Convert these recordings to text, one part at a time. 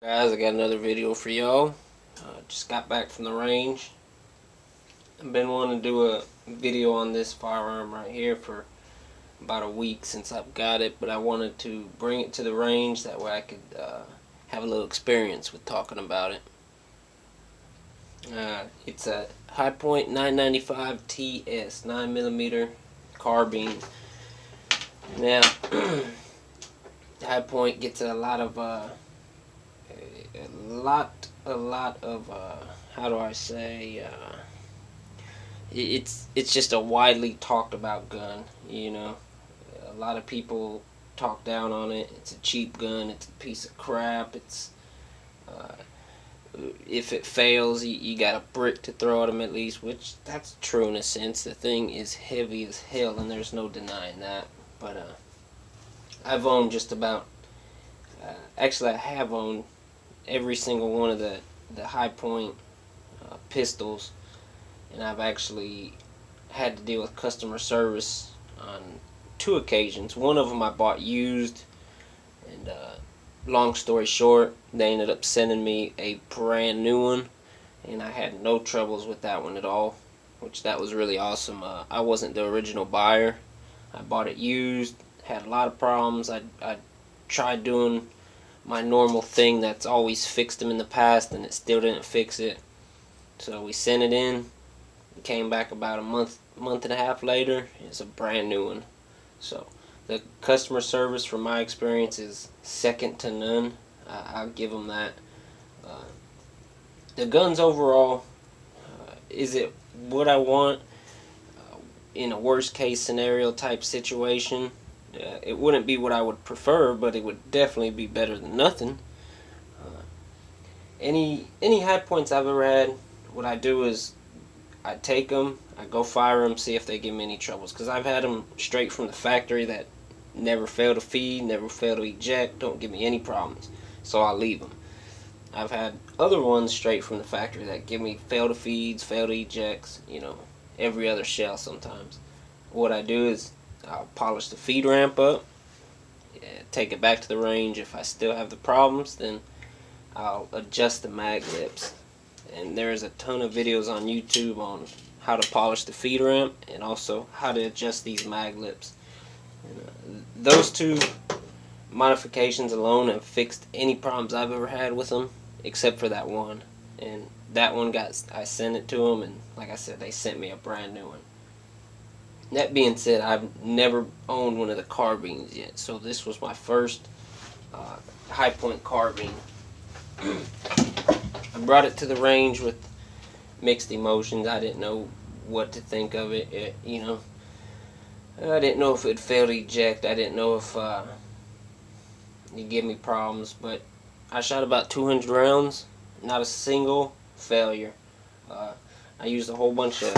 Guys, I got another video for y'all. Just got back from the range. I've been wanting to do a video on this firearm right here for about a week since I've got it, but I wanted to bring it to the range that way I could have a little experience with talking about it. It's a hipoint 995 TS 9mm carbine. Now, hipoint gets a lot of how do I say, it's just a widely talked about gun. A lot of people talk down on it. It's a cheap gun. It's a piece of crap. It's if it fails, you got a brick to throw at them at least, which that's true in a sense. The thing is heavy as hell, and there's no denying that. But I've owned just about. Actually, I have owned every single one of the hipoint pistols, and I've actually had to deal with customer service on two occasions. One of them I bought used, and long story short, they ended up sending me a brand new one, and I had no troubles with that one at all, which that was really awesome. I wasn't the original buyer. I bought it used, had a lot of problems. I tried doing my normal thing that's always fixed them in the past, and it still didn't fix it. So we sent it in. It came back about a month and a half later. It's a brand new one. So the customer service, from my experience, is second to none. I'll give them that. The guns overall, is it what I want in a worst case scenario type situation? It wouldn't be what I would prefer, but it would definitely be better than nothing. Any high points I've ever had, what I do is I take them, I go fire them, see if they give me any troubles. Because I've had them straight from the factory that never fail to feed, never fail to eject, don't give me any problems. So I'll leave them. I've had other ones straight from the factory that give me fail to feeds, fail to ejects, every other shell sometimes. What I do is I'll polish the feed ramp up, take it back to the range. If I still have the problems, then I'll adjust the mag lips. And there's a ton of videos on YouTube on how to polish the feed ramp and also how to adjust these mag lips. And, those two modifications alone have fixed any problems I've ever had with them, except for that one. And that one I sent it to them, and like I said, they sent me a brand new one. That being said, I've never owned one of the carbines yet, so this was my first hipoint carbine. I brought it to the range with mixed emotions. I didn't know what to think of it. I didn't know if it would fail to eject. I didn't know if it'd give me problems, but I shot about 200 rounds, not a single failure. I used a whole bunch of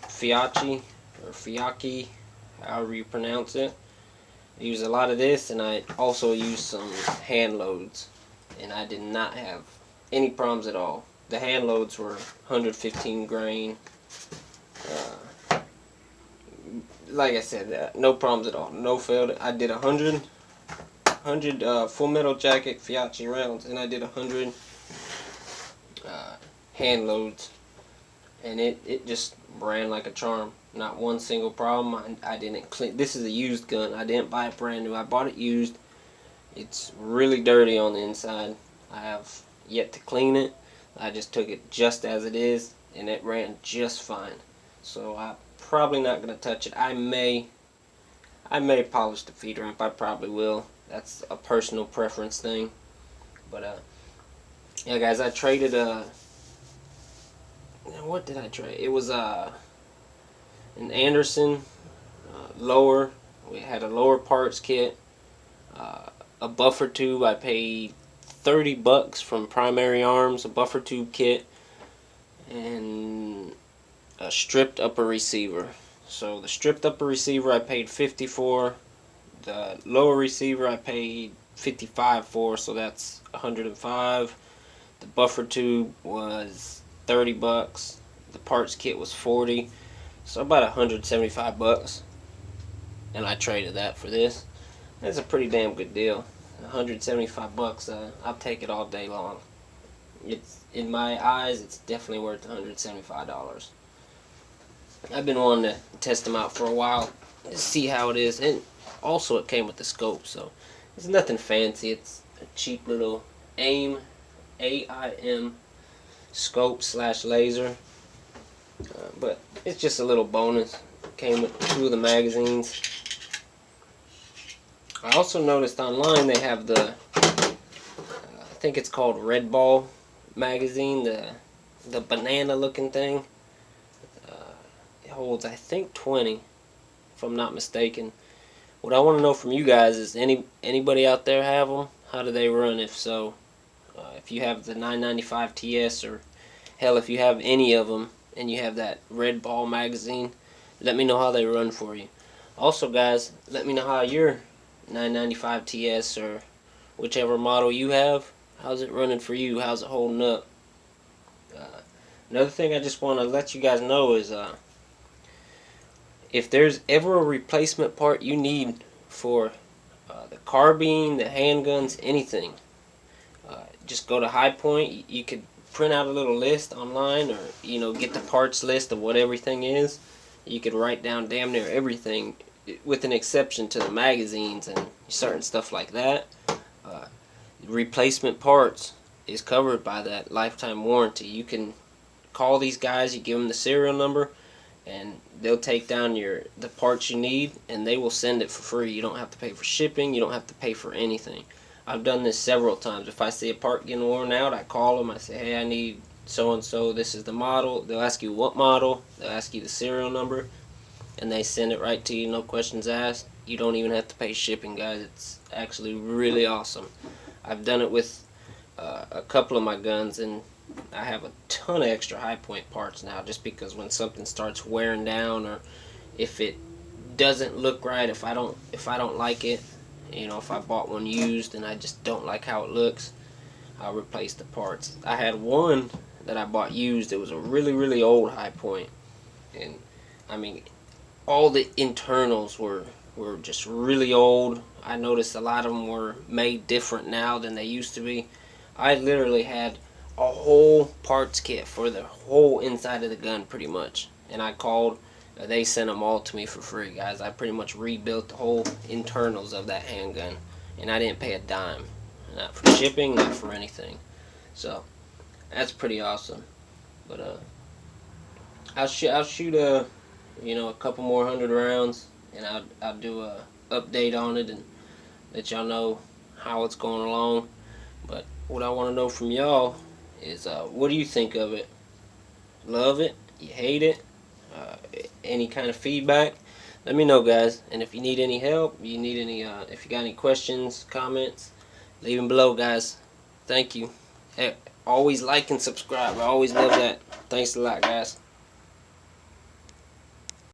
Fiaki, however you pronounce it. I used a lot of this, and I also used some hand loads, and I did not have any problems at all. The hand loads were 115 grain. Like I said, no problems at all. No failed. I did 100 full metal jacket Fiachi rounds, and I did 100 hand loads, and it just ran like a charm. Not one single problem. I didn't clean. This is a used gun. I didn't buy it brand new. I bought it used. It's really dirty on the inside. I have yet to clean it. I just took it just as it is, and it ran just fine. So I'm probably not going to touch it. I may polish the feed ramp. I probably will. That's a personal preference thing. But yeah, guys, I traded what did I trade? It was an Anderson lower. We had a lower parts kit, a buffer tube. I paid $30 from Primary Arms, a buffer tube kit, and a stripped upper receiver. So the stripped upper receiver I paid $50 for. The lower receiver I paid $55 for, so that's $105. The buffer tube was $30. The parts kit was $40. So about $175, and I traded that for this. That's a pretty damn good deal. $175. I'll take it all day long. It's, in my eyes, it's definitely worth $175. I've been wanting to test them out for a while to see how it is, and also it came with the scope, so it's nothing fancy. It's a cheap little AIM scope slash laser, but it's just a little bonus. Came with 2 of the magazines. I also noticed online they have the I think it's called Red Ball magazine, the banana looking thing. It holds, I think, 20, if I'm not mistaken. What I want to know from you guys is, anybody out there have them? How do they run? If so, if you have the 995 TS, or hell, if you have any of them and you have that Red Ball magazine, let me know how they run for you. Also, guys, let me know how your 995 TS or whichever model you have, how's it running for you? How's it holding up? Another thing I just want to let you guys know is, if there's ever a replacement part you need for the carbine, the handguns, anything, just go to Highpoint. You could print out a little list online, or get the parts list of what everything is. You could write down damn near everything, with an exception to the magazines and certain stuff like that. Replacement parts is covered by that lifetime warranty. You can call these guys, you give them the serial number, and they'll take down the parts you need, and they will send it for free. You don't have to pay for shipping. You don't have to pay for anything. I've done this several times. If I see a part getting worn out, I call them. I say, hey, I need so and so. This is the model. They'll ask you what model. They'll ask you the serial number, and they send it right to you. No questions asked. You don't even have to pay shipping, guys. It's actually really awesome. I've done it with a couple of my guns, and I have a ton of extra Highpoint parts now, just because when something starts wearing down, or if it doesn't look right, if I don't like it, if I bought one used and I just don't like how it looks, I'll replace the parts. I had one that I bought used. It was a really old Highpoint, and I mean, all the internals were just really old. I noticed a lot of them were made different now than they used to be. I literally had a whole parts kit for the whole inside of the gun, pretty much, and I called. They sent them all to me for free, guys. I pretty much rebuilt the whole internals of that handgun, and I didn't pay a dime. Not for shipping, not for anything. So that's pretty awesome. But I'll shoot a couple more 100 rounds, and I'll do a update on it and let y'all know how it's going along. But what I want to know from y'all is, what do you think of it? Love it? You hate it? Any kind of feedback? Let me know, guys. And if you need any help, if you got any questions, comments, leave them below, guys. Thank you. Hey, always like and subscribe. I always love that. Thanks a lot, guys.